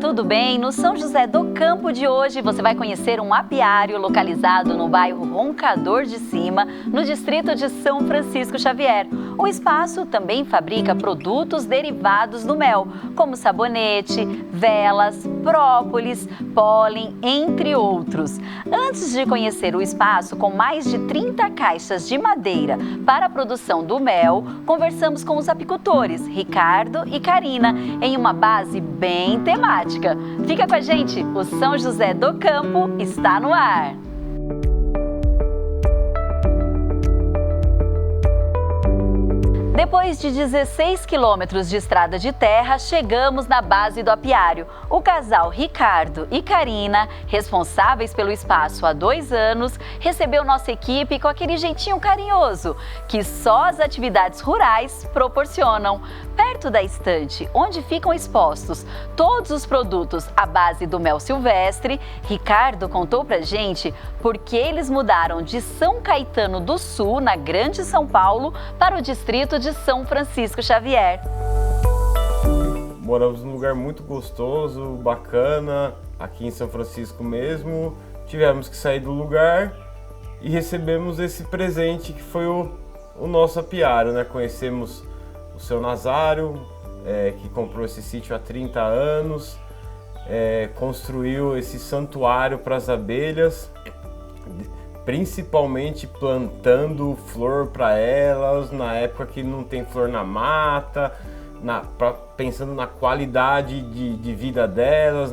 tudo bem? No São José do Campo de hoje você vai conhecer um apiário localizado no bairro Roncador de Cima, no distrito de São Francisco Xavier. O espaço também fabrica produtos derivados do mel, como sabonete, velas, própolis, pólen, entre outros. Antes de conhecer o espaço com mais de 30 caixas de madeira para a produção do mel, conversamos com os apicultores Ricardo e Karina em uma base bem temática. Fica com a gente, o São José do Campo está no ar. Depois de 16 quilômetros de estrada de terra, chegamos na base do apiário. O casal Ricardo e Karina, responsáveis pelo espaço há 2 anos, recebeu nossa equipe com aquele jeitinho carinhoso que só as atividades rurais proporcionam. Perto da estante, onde ficam expostos todos os produtos à base do mel silvestre, Ricardo contou pra gente por que eles mudaram de São Caetano do Sul, na Grande São Paulo, para o distrito de São Francisco Xavier. Moramos num lugar muito gostoso, bacana, aqui em São Francisco mesmo. Tivemos que sair do lugar e recebemos esse presente que foi o nosso apiário, né? Conhecemos o seu Nazário, que comprou esse sítio há 30 anos, construiu esse santuário para as abelhas, principalmente plantando flor para elas, na época que não tem flor na mata, pensando na qualidade de vida delas,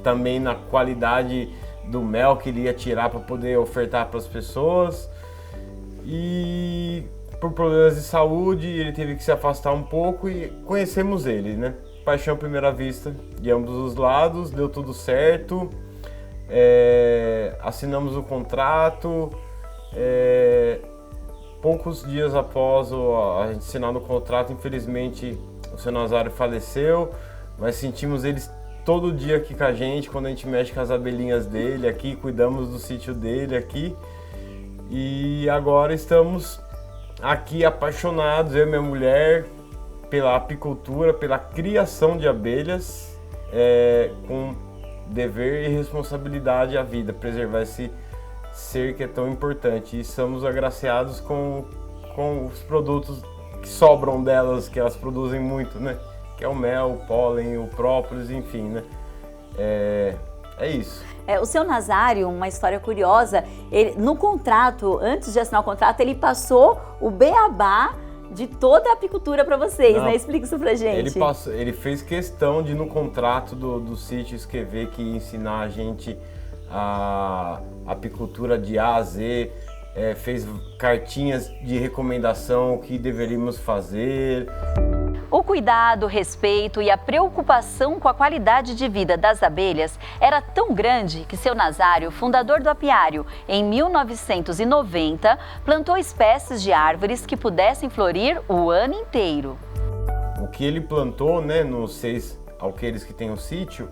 também na qualidade do mel que ele ia tirar para poder ofertar para as pessoas. E por problemas de saúde ele teve que se afastar um pouco e conhecemos ele, né? Paixão à primeira vista de ambos os lados, deu tudo certo. Assinamos o contrato, poucos dias após a gente assinar o contrato, infelizmente o seu Nazário faleceu, mas sentimos eles todo dia aqui com a gente, quando a gente mexe com as abelhinhas dele aqui, cuidamos do sítio dele aqui, e agora estamos aqui apaixonados, eu e minha mulher, pela apicultura, pela criação de abelhas, com dever e responsabilidade à vida, preservar esse ser que é tão importante. E somos agraciados com os produtos que sobram delas, que elas produzem muito, né? Que é o mel, o pólen, o própolis, enfim, né? É isso. O seu Nazário, uma história curiosa, no contrato, antes de assinar o contrato, ele passou o beabá de toda a apicultura para vocês, né? Explica isso pra gente. Ele fez questão de, no contrato do sítio, escrever que ia ensinar a gente a apicultura de A a Z, fez cartinhas de recomendação, o que deveríamos fazer. O cuidado, o respeito e a preocupação com a qualidade de vida das abelhas era tão grande que seu Nazário, fundador do apiário, em 1990, plantou espécies de árvores que pudessem florir o ano inteiro. O que ele plantou, né, nos 6 alqueires que tem o sítio,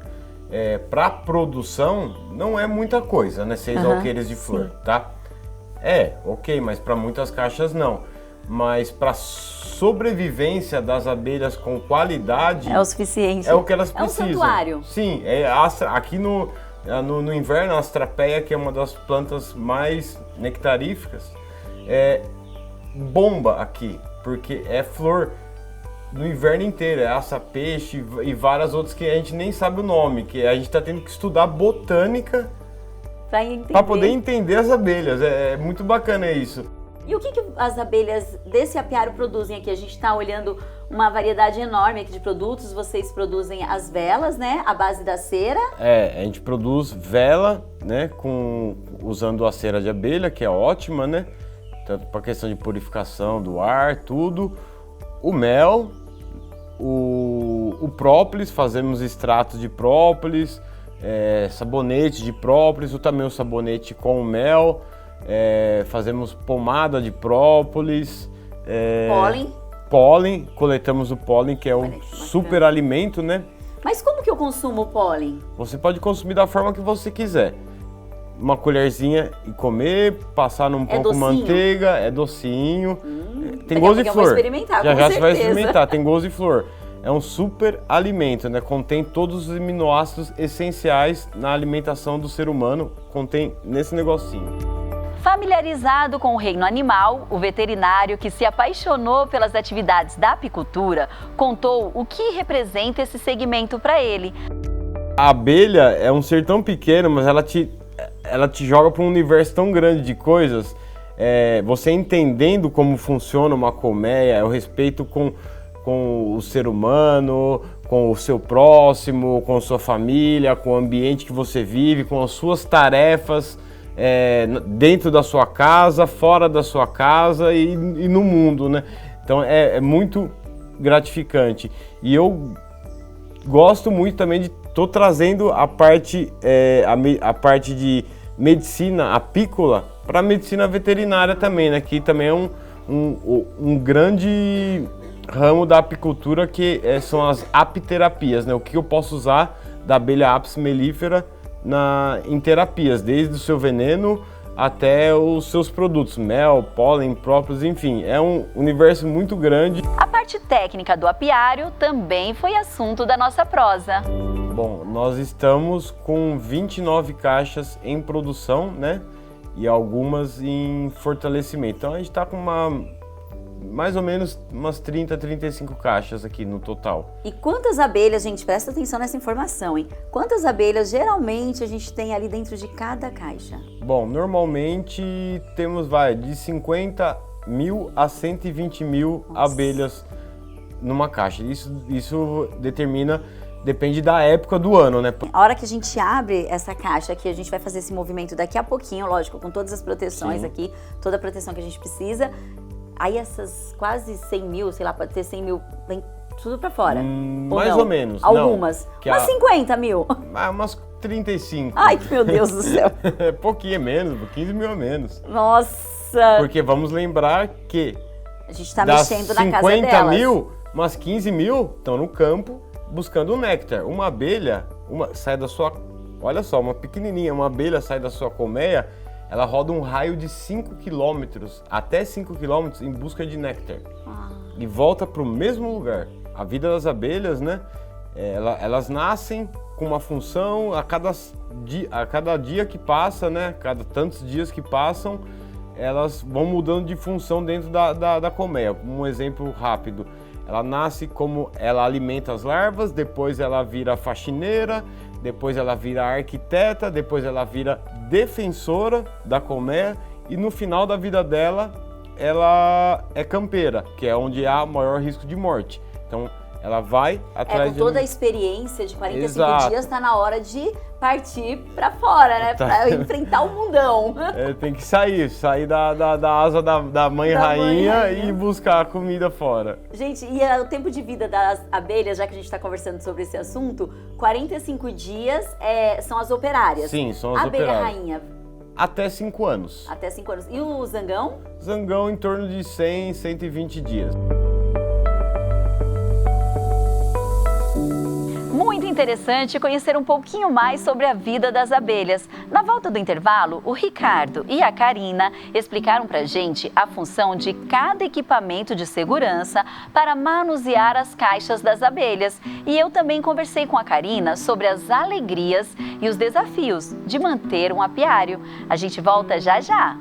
para produção não é muita coisa, né, 6 alqueires de flor, tá? Ok, mas para muitas caixas não. Mas para sobrevivência das abelhas com qualidade é o suficiente. É o que elas precisam. É um santuário. Sim, aqui no inverno a astrapeia, que é uma das plantas mais nectaríficas, bomba aqui, porque é flor no inverno inteiro, aça-peixe e várias outras que a gente nem sabe o nome, que a gente está tendo que estudar botânica para poder entender as abelhas. É muito bacana isso. E o que as abelhas desse apiário produzem aqui? A gente está olhando uma variedade enorme aqui de produtos. Vocês produzem as velas, né? A base da cera. A gente produz vela, né? Usando a cera de abelha, que é ótima, né? Tanto para questão de purificação do ar, tudo. O mel, o própolis, fazemos extratos de própolis, sabonete de própolis, também o sabonete com o mel. Fazemos pomada de própolis, pólen, coletamos o pólen, que é um super alimento, né? Mas como que eu consumo o pólen? Você pode consumir da forma que você quiser. Uma colherzinha e comer, passar num pão com manteiga, é docinho. Tem gosto de flor. Eu vou experimentar, já você vai experimentar, tem gosto de flor. é um super alimento, né? Contém todos os aminoácidos essenciais na alimentação do ser humano, contém nesse negocinho. Familiarizado com o reino animal, o veterinário que se apaixonou pelas atividades da apicultura contou o que representa esse segmento para ele. A abelha é um ser tão pequeno, mas ela te joga para um universo tão grande de coisas. Você entendendo como funciona uma colmeia, o respeito com o ser humano, com o seu próximo, com sua família, com o ambiente que você vive, com as suas tarefas dentro da sua casa, fora da sua casa e no mundo, né? Então é muito gratificante. E eu gosto muito também estou trazendo a parte de medicina apícola para a medicina veterinária também, né? Que também é um grande ramo da apicultura que são as apiterapias, né? O que eu posso usar da abelha Apis mellifera em terapias, desde o seu veneno até os seus produtos, mel, pólen próprios, enfim, é um universo muito grande. A parte técnica do apiário também foi assunto da nossa prosa. Bom, nós estamos com 29 caixas em produção, né? E algumas em fortalecimento. Então a gente está com mais ou menos umas 30, 35 caixas aqui no total. E quantas abelhas, gente, presta atenção nessa informação, hein? Quantas abelhas geralmente a gente tem ali dentro de cada caixa? Bom, normalmente temos, de 50 mil a 120 mil abelhas numa caixa. Isso depende da época do ano, né? A hora que a gente abre essa caixa aqui, a gente vai fazer esse movimento daqui a pouquinho, lógico, com todas as proteções. Sim. Aqui, toda a proteção que a gente precisa. Aí essas quase 100 mil, sei lá, pode ter 100 mil, vem tudo pra fora. Mais ou menos. Algumas. Não, umas 50 mil. Umas 35. Ai, meu Deus do céu. Pouquinho é menos, 15 mil a menos. Nossa. Porque vamos lembrar que a gente tá mexendo na casa delas. 50 mil, umas 15 mil estão no campo buscando o néctar. Uma abelha sai da sua... Olha só, uma pequenininha, uma abelha sai da sua colmeia, ela roda um raio de 5 quilômetros, até 5 quilômetros em busca de néctar. E volta para o mesmo lugar. A vida das abelhas, né? Elas nascem com uma função, a cada dia que passa, né? Cada tantos dias que passam, elas vão mudando de função dentro da colmeia. Um exemplo rápido. Ela nasce como ela alimenta as larvas, depois ela vira faxineira, depois ela vira arquiteta, depois ela vira defensora da colmeia e no final da vida dela, ela é campeira, que é onde há maior risco de morte. Então, ela vai atrás com toda a experiência de 45 dias, tá na hora de partir pra fora, né? Pra enfrentar o mundão. Tem que sair da asa da mãe rainha e buscar a comida fora. Gente, e o tempo de vida das abelhas, já que a gente tá conversando sobre esse assunto, 45 dias são as operárias. Sim, são as operárias. A abelha rainha? Até 5 anos. Até 5 anos. E o zangão? Zangão em torno de 100, 120 dias. Muito interessante conhecer um pouquinho mais sobre a vida das abelhas. Na volta do intervalo, o Ricardo e a Karina explicaram pra gente a função de cada equipamento de segurança para manusear as caixas das abelhas. E eu também conversei com a Karina sobre as alegrias e os desafios de manter um apiário. A gente volta já já.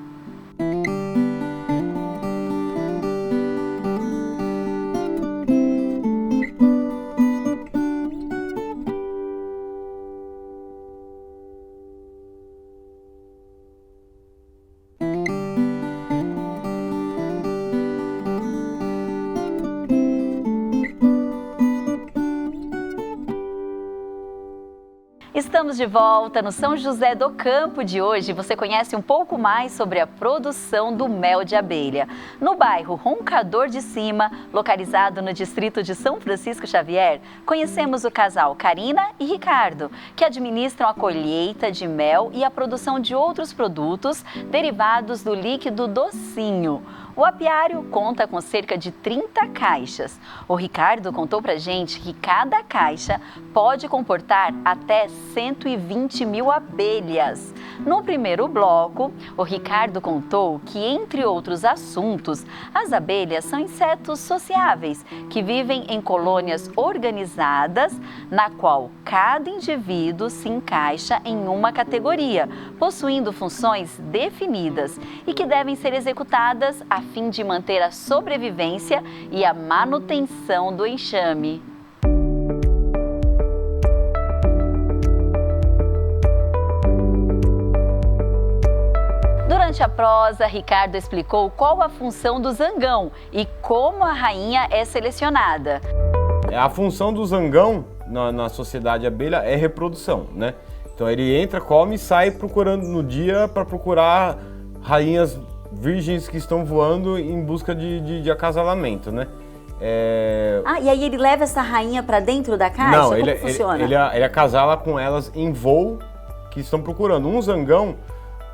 Estamos de volta no São José do Campo de hoje. Você conhece um pouco mais sobre a produção do mel de abelha. No bairro Roncador de Cima, localizado no distrito de São Francisco Xavier, conhecemos o casal Karina e Ricardo, que administram a colheita de mel e a produção de outros produtos derivados do líquido docinho. O apiário conta com cerca de 30 caixas. O Ricardo contou pra gente que cada caixa pode comportar até 120 mil abelhas. No primeiro bloco, o Ricardo contou que, entre outros assuntos, as abelhas são insetos sociáveis que vivem em colônias organizadas, na qual cada indivíduo se encaixa em uma categoria, possuindo funções definidas e que devem ser executadas a fim de manter a sobrevivência e a manutenção do enxame. Durante a prosa, Ricardo explicou qual a função do zangão e como a rainha é selecionada. A função do zangão na sociedade abelha é reprodução, né? Então ele entra, come e sai procurando no dia para procurar rainhas virgens que estão voando em busca de acasalamento, né? E aí ele leva essa rainha para dentro da caixa? Não, Como funciona? ele acasala com elas em voo que estão procurando. Um zangão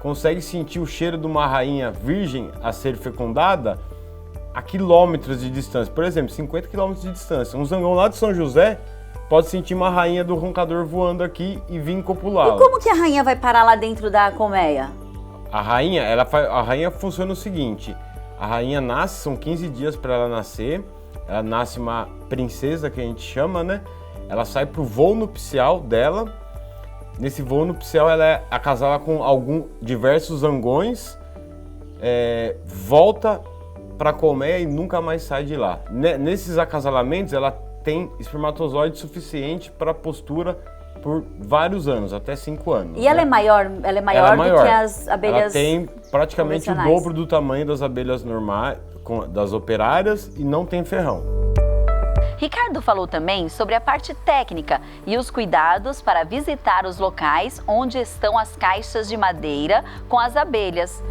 consegue sentir o cheiro de uma rainha virgem a ser fecundada a quilômetros de distância. Por exemplo, 50 quilômetros de distância. Um zangão lá de São José pode sentir uma rainha do roncador voando aqui e vir copulá-la. E como que a rainha vai parar lá dentro da colmeia? A rainha funciona o seguinte: a rainha nasce, são 15 dias para ela nascer. Ela nasce uma princesa, que a gente chama, né? Ela sai pro voo nupcial dela. Nesse voo nupcial ela é acasala com diversos zangões, volta para a colmeia e nunca mais sai de lá. Nesses acasalamentos ela tem espermatozoide suficiente para postura por vários anos, até 5 anos. E ela é maior, do que as abelhas. Ela tem praticamente o dobro do tamanho das abelhas normais, das operárias, e não tem ferrão. Ricardo falou também sobre a parte técnica e os cuidados para visitar os locais onde estão as caixas de madeira com as abelhas.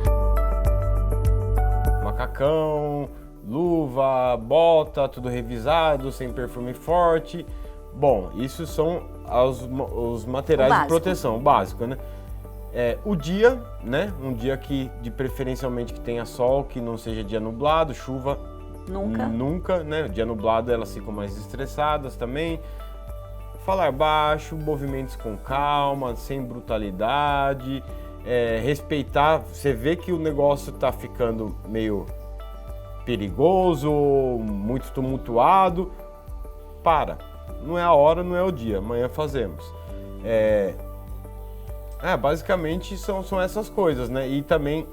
Macacão, luva, bota, tudo revisado, sem perfume forte. Bom, isso são os materiais de proteção, o básico, né? O dia, né? Um dia que, preferencialmente, que tenha sol, que não seja dia nublado, chuva. Nunca, né? Dia nublado elas ficam mais estressadas também. Falar baixo, movimentos com calma, sem brutalidade, respeitar. Você vê que o negócio tá ficando meio perigoso, muito tumultuado. Não é a hora, não é o dia, amanhã fazemos. Basicamente são essas coisas, né? E também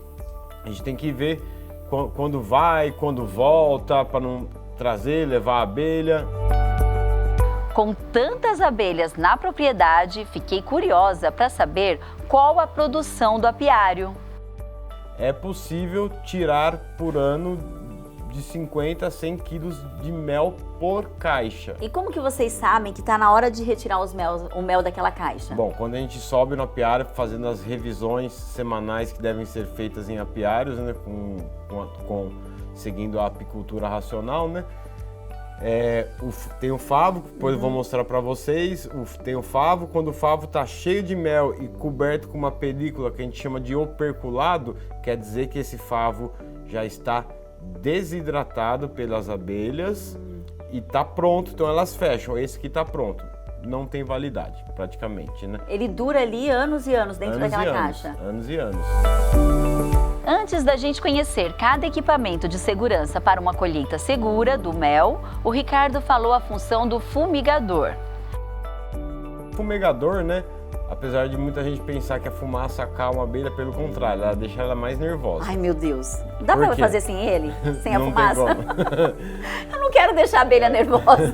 a gente tem que ver quando vai, quando volta, para não levar a abelha. Com tantas abelhas na propriedade, fiquei curiosa para saber qual a produção do apiário. É possível tirar por ano de 50 a 100 quilos de mel por caixa. E como que vocês sabem que está na hora de retirar o mel daquela caixa? Bom, quando a gente sobe no apiário, fazendo as revisões semanais que devem ser feitas em apiários, né, seguindo a apicultura racional, né? Tem o favo, depois eu vou mostrar para vocês. Tem o favo, quando o favo está cheio de mel e coberto com uma película que a gente chama de operculado, quer dizer que esse favo já está desidratado pelas abelhas e está pronto, então elas fecham. Esse aqui está pronto, não tem validade praticamente, né? Ele dura ali anos e anos dentro daquela caixa. Anos e anos. Antes da gente conhecer cada equipamento de segurança para uma colheita segura do mel, o Ricardo falou a função do fumigador. Fumigador, né? Apesar de muita gente pensar que a fumaça acalma a abelha, pelo contrário, ela deixa ela mais nervosa. Ai, meu Deus. Dá pra fazer sem ele? Sem a Não fumaça? tem como. Eu não quero deixar a abelha nervosa.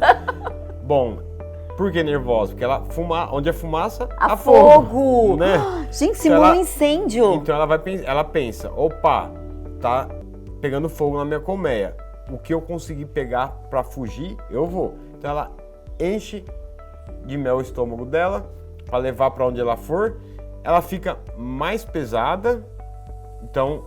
Bom, por que nervosa? Porque onde é fumaça, há fogo! Né? Gente, simula um incêndio. Então ela pensa, opa, tá pegando fogo na minha colmeia. O que eu conseguir pegar para fugir, eu vou. Então ela enche de mel o estômago dela, para levar para onde ela for. Ela fica mais pesada, então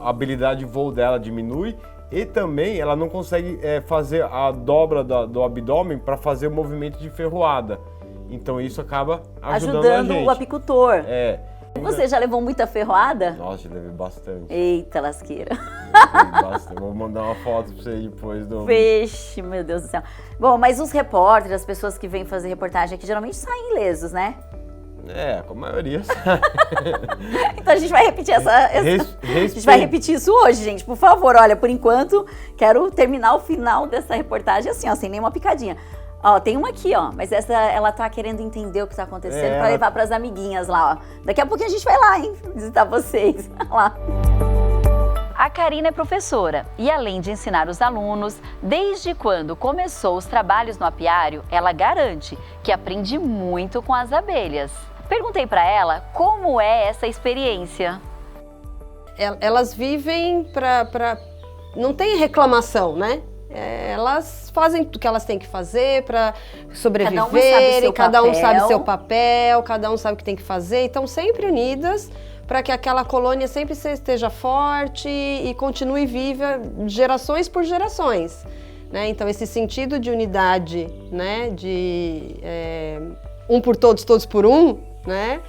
a habilidade de voo dela diminui, e também ela não consegue fazer a dobra do abdômen para fazer o movimento de ferroada. Então isso acaba ajudando a gente. O apicultor. Você já levou muita ferroada? Nossa, levei bastante. Eita, lasqueira. Levei bastante. Vou mandar uma foto pra você depois do... Vixe, meu Deus do céu. Bom, mas os repórteres, as pessoas que vêm fazer reportagem aqui, geralmente saem ilesos, né? É, com a maioria. Então a gente vai repetir a gente vai repetir isso hoje, gente. Por favor, olha, por enquanto, quero terminar o final dessa reportagem assim, ó, sem nenhuma picadinha. Ó, tem uma aqui, ó, mas essa, ela tá querendo entender o que tá acontecendo pra levar pras amiguinhas lá, ó. Daqui a pouquinho a gente vai lá, hein, visitar vocês. Lá. A Karina é professora e, além de ensinar os alunos, desde quando começou os trabalhos no apiário, ela garante que aprende muito com as abelhas. Perguntei para ela como é essa experiência. Elas vivem não tem reclamação, né? Elas fazem o que elas têm que fazer para sobreviverem, cada um sabe seu papel, cada um sabe o que tem que fazer, então sempre unidas para que aquela colônia sempre esteja forte e continue viva gerações por gerações, né? Então esse sentido de unidade, né? De um por todos, todos por um, né?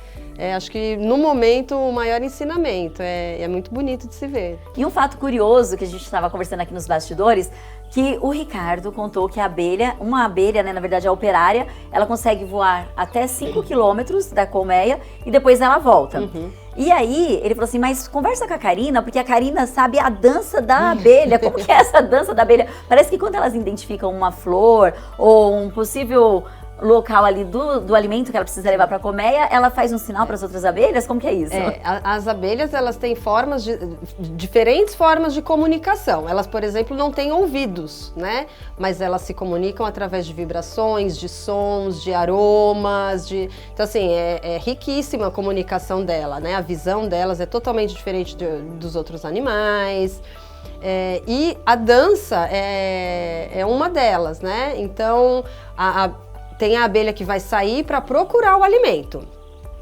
Acho que no momento o maior ensinamento, é muito bonito de se ver. E um fato curioso que a gente estava conversando aqui nos bastidores, que o Ricardo contou que uma abelha, né, na verdade a operária, ela consegue voar até 5 quilômetros da colmeia e depois ela volta. E aí, ele falou assim, mas conversa com a Karina, porque a Karina sabe a dança da abelha. Como que é essa dança da abelha? Parece que quando elas identificam uma flor ou um possível local ali do alimento que ela precisa levar para a colmeia, ela faz um sinal para as outras abelhas? Como que é isso? As abelhas, elas têm diferentes formas de comunicação. Elas, por exemplo, não têm ouvidos, né? Mas elas se comunicam através de vibrações, de sons, de aromas, Então, assim, é riquíssima a comunicação dela, né? A visão delas é totalmente diferente dos outros animais. E a dança é uma delas, né? Então, tem a abelha que vai sair para procurar o alimento.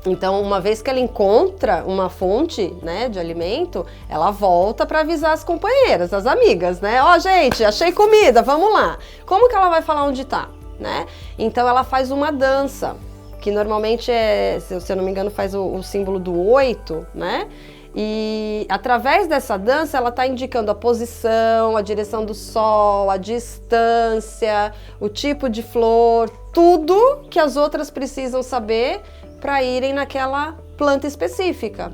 Então, uma vez que ela encontra uma fonte, né, de alimento, ela volta para avisar as companheiras, as amigas, né? Ó, gente, achei comida, vamos lá. Como que ela vai falar onde tá, né? Então, ela faz uma dança, que normalmente se eu não me engano, faz o símbolo do 8, né? E através dessa dança ela está indicando a posição, a direção do sol, a distância, o tipo de flor, tudo que as outras precisam saber para irem naquela planta específica.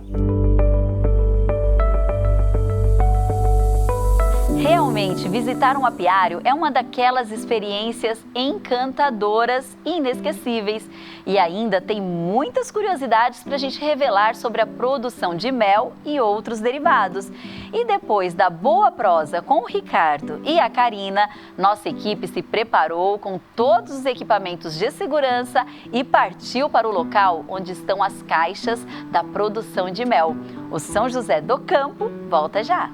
Realmente, visitar um apiário é uma daquelas experiências encantadoras e inesquecíveis. E ainda tem muitas curiosidades para a gente revelar sobre a produção de mel e outros derivados. E depois da boa prosa com o Ricardo e a Karina, nossa equipe se preparou com todos os equipamentos de segurança e partiu para o local onde estão as caixas da produção de mel. O São José do Campo volta já!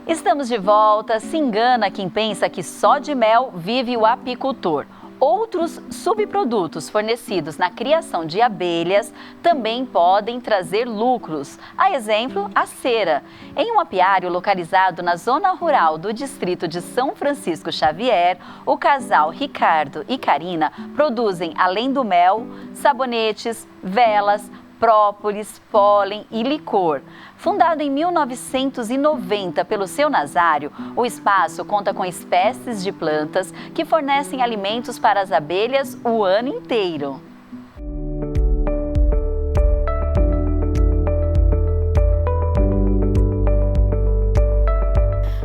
Estamos de volta. Se engana quem pensa que só de mel vive o apicultor. Outros subprodutos fornecidos na criação de abelhas também podem trazer lucros. A exemplo, a cera. Em um apiário localizado na zona rural do distrito de São Francisco Xavier, o casal Ricardo e Karina produzem, além do mel, sabonetes, velas, própolis, pólen e licor. Fundado em 1990 pelo seu Nazário, o espaço conta com espécies de plantas que fornecem alimentos para as abelhas o ano inteiro.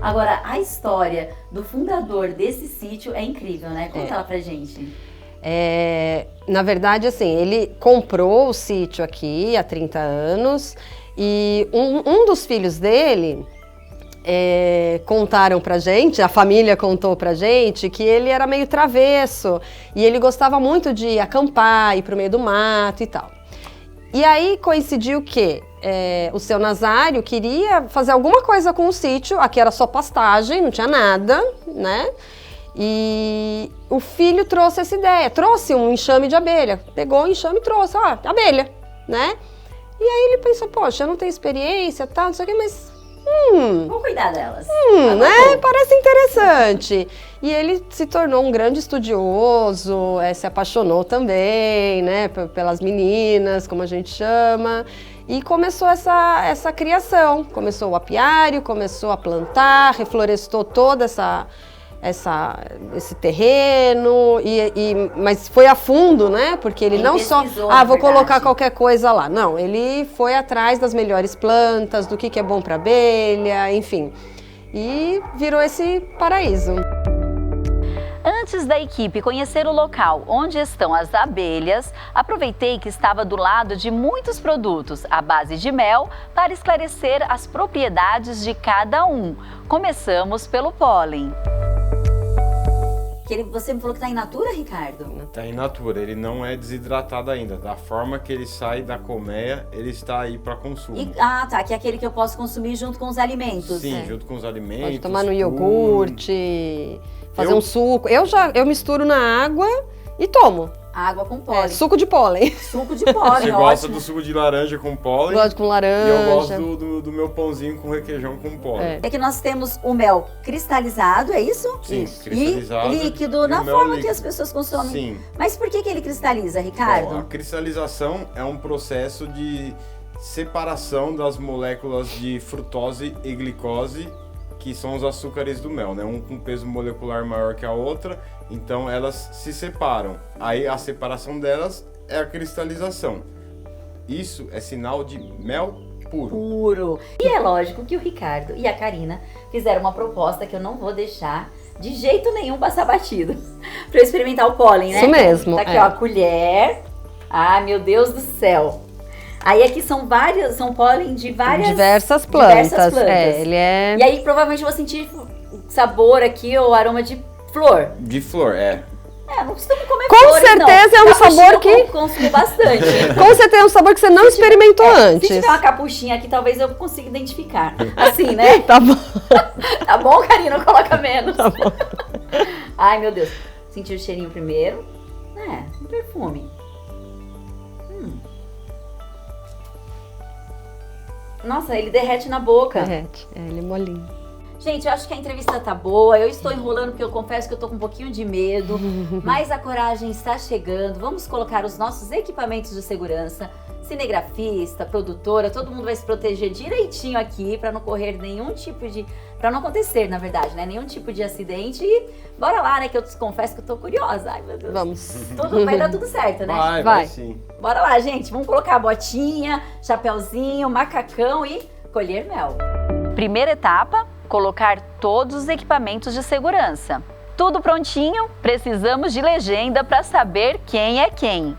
Agora, a história do fundador desse sítio é incrível, né? Conta ela pra gente. Na verdade, assim, ele comprou o sítio aqui há 30 anos e um dos filhos dele contaram pra gente, a família contou pra gente, que ele era meio travesso e ele gostava muito de acampar, ir pro meio do mato e tal. E aí coincidiu que o seu Nazário queria fazer alguma coisa com o sítio, aqui era só pastagem, não tinha nada, né? E o filho trouxe essa ideia, trouxe um enxame de abelha, pegou o enxame e trouxe, ó, abelha, né? E aí ele pensou, poxa, eu não tenho experiência, tal, não sei o que, mas Vamos cuidar delas. né? Parece interessante. E ele se tornou um grande estudioso, se apaixonou também, né? Pelas meninas, como a gente chama. E começou essa criação. Começou o apiário, começou a plantar, reflorestou toda esse terreno, mas foi a fundo, né? Porque ele não só, vou colocar qualquer coisa lá. Não, ele foi atrás das melhores plantas, do que é bom para abelha, enfim. E virou esse paraíso. Antes da equipe conhecer o local onde estão as abelhas, aproveitei que estava do lado de muitos produtos à base de mel para esclarecer as propriedades de cada um. Começamos pelo pólen. Você me falou que tá in natura, Ricardo? Tá in natura, ele não é desidratado ainda. Da forma que ele sai da colmeia, ele está aí para consumo. Tá, que é aquele que eu posso consumir junto com os alimentos. Sim, junto com os alimentos. Pode tomar no iogurte, fazer um suco. Eu misturo na água e tomo. Água com pólen. Suco de pólen. Suco de pólen, Você gosta do suco de laranja com pólen? Gosto com laranja. E eu gosto do meu pãozinho com requeijão com pólen. É que nós temos o mel cristalizado, é isso? Sim, isso. Cristalizado. E líquido, na forma que as pessoas consomem. Sim. Mas por que ele cristaliza, Ricardo? Bom, a cristalização é um processo de separação das moléculas de frutose e glicose, que são os açúcares do mel, né? Um com peso molecular maior que a outra, então elas se separam. Aí a separação delas é a cristalização. Isso é sinal de mel puro. E é lógico que o Ricardo e a Karina fizeram uma proposta que eu não vou deixar de jeito nenhum passar batido. Pra eu experimentar o pólen, né? Isso mesmo. Tá aqui, ó, a colher. Ai, meu Deus do céu. Aí aqui são pólen de diversas plantas. E aí provavelmente eu vou sentir sabor aqui ou aroma de flor. De flor, não costumo comer com flores, certeza não. É um sabor que eu consumo bastante. Com certeza é um sabor que você não experimentou antes. Se tiver uma capuchinha aqui, talvez eu consiga identificar. Assim, né? Tá bom. Tá bom, Karina? Coloca menos. Tá bom. Ai, meu Deus. Sentir o cheirinho primeiro. Um perfume. Nossa, ele derrete na boca. Derrete, ele é molinho. Gente, eu acho que a entrevista tá boa. Eu estou enrolando porque eu confesso que eu tô com um pouquinho de medo. Mas a coragem está chegando. Vamos colocar os nossos equipamentos de segurança. Cinegrafista, produtora, todo mundo vai se proteger direitinho aqui para não correr nenhum tipo de... Pra não acontecer, na verdade, né? Nenhum tipo de acidente. E bora lá, né? Que eu te confesso que eu tô curiosa. Ai, meu Deus. Vamos. Vai dar tudo certo, né? Vai sim. Bora lá, gente. Vamos colocar a botinha, chapéuzinho, macacão e colher mel. Primeira etapa, colocar todos os equipamentos de segurança. Tudo prontinho? Precisamos de legenda para saber quem é quem.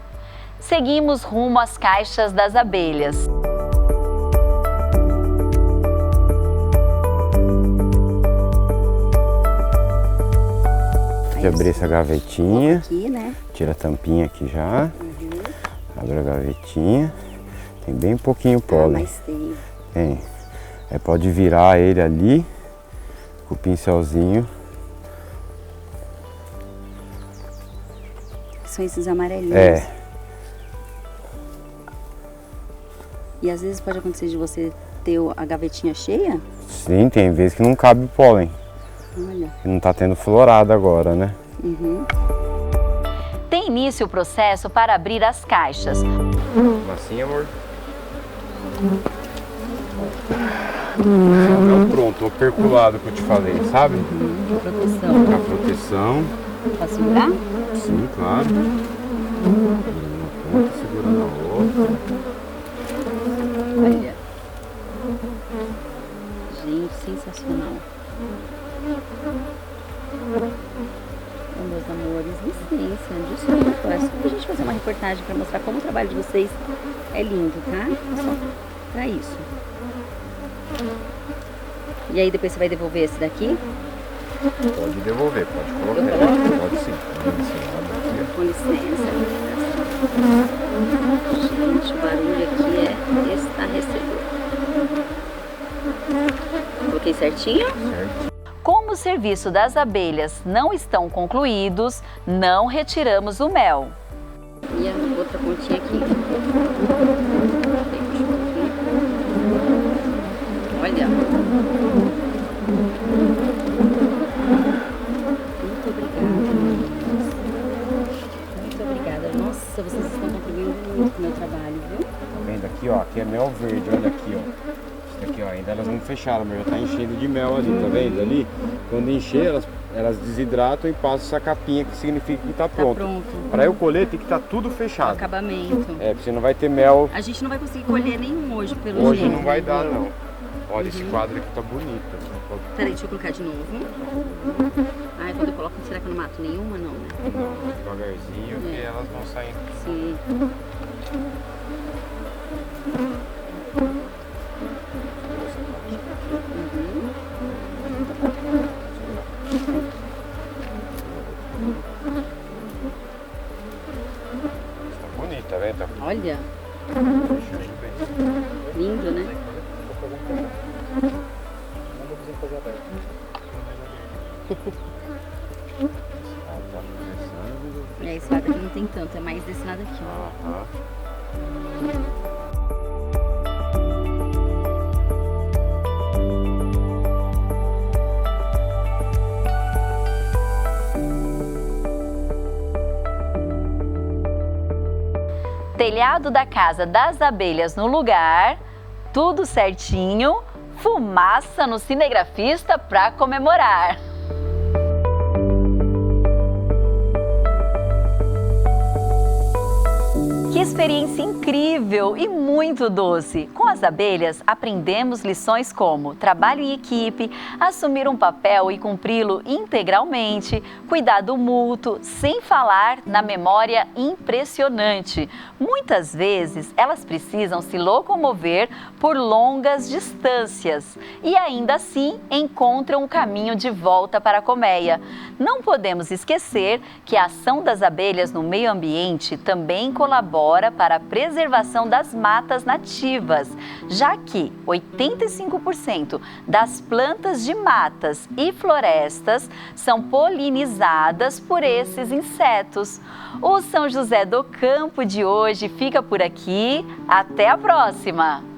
Seguimos rumo às caixas das abelhas. Pode abrir essa gavetinha, Aqui, né? tira a tampinha aqui já, abre a gavetinha, tem bem pouquinho pólen. Mas tem. Tem. Aí pode virar ele ali, com o pincelzinho. São esses amarelinhos. E às vezes pode acontecer de você ter a gavetinha cheia? Sim, tem vezes que não cabe pólen. Olha. Que não tá tendo florada agora, né? Tem início o processo para abrir as caixas. Assim, amor. Não, pronto, o perculado que eu te falei, sabe? Proteção. A proteção. Posso segurar? Sim, claro. Segurando uma ponta, segurando a outra. Olha. Gente, sensacional. Meus amores, licença, desculpa. É só pra gente fazer uma reportagem pra mostrar como o trabalho de vocês é lindo, tá? Só pra isso. E aí depois você vai devolver esse daqui? Pode devolver, pode colocar. Eu coloco? Pode sim. Com licença. Gente, o barulho aqui é estarrecedor. Coloquei certinho? Certo. Como o serviço das abelhas não estão concluídos, não retiramos o mel. E a outra pontinha aqui. Olha. Muito obrigada. Muito obrigada. Nossa, vocês estão contribuindo muito com o meu trabalho, viu? Tá vendo aqui, ó? Aqui é mel verde, olha aqui, ó. Isso daqui, ó, ainda elas não fecharam, mas já tá enchendo de mel ali, tá vendo? Ali, quando encher, elas desidratam e passam essa capinha, que significa que tá pronto. Para eu colher, tem que estar tudo fechado. Acabamento. É, porque você não vai ter mel. A gente não vai conseguir colher nenhum hoje, pelo jeito. Hoje não vai dar, não. Olha, esse quadro aqui tá bonito. Peraí, deixa eu colocar de novo. Ai, quando eu coloco, será que eu não mato nenhuma? Não, né? Devagarzinho, que elas vão saindo. Sim. Tá bonito, tá vendo? Olha, Fechando bem. lindo, né? É, esse lado aqui não tem tanto, é mais desse lado aqui, ó. Aham. Telhado da casa das abelhas no lugar, tudo certinho, fumaça no cinegrafista para comemorar. Que experiência incrível e muito doce! Com as abelhas, aprendemos lições como trabalho em equipe, assumir um papel e cumpri-lo integralmente, cuidado mútuo, sem falar na memória impressionante. Muitas vezes, elas precisam se locomover por longas distâncias e ainda assim encontram o caminho de volta para a colmeia. Não podemos esquecer que a ação das abelhas no meio ambiente também colabora para a preservação das matas nativas, já que 85% das plantas de matas e florestas são polinizadas por esses insetos. O São José do Campo de hoje fica por aqui. Até a próxima!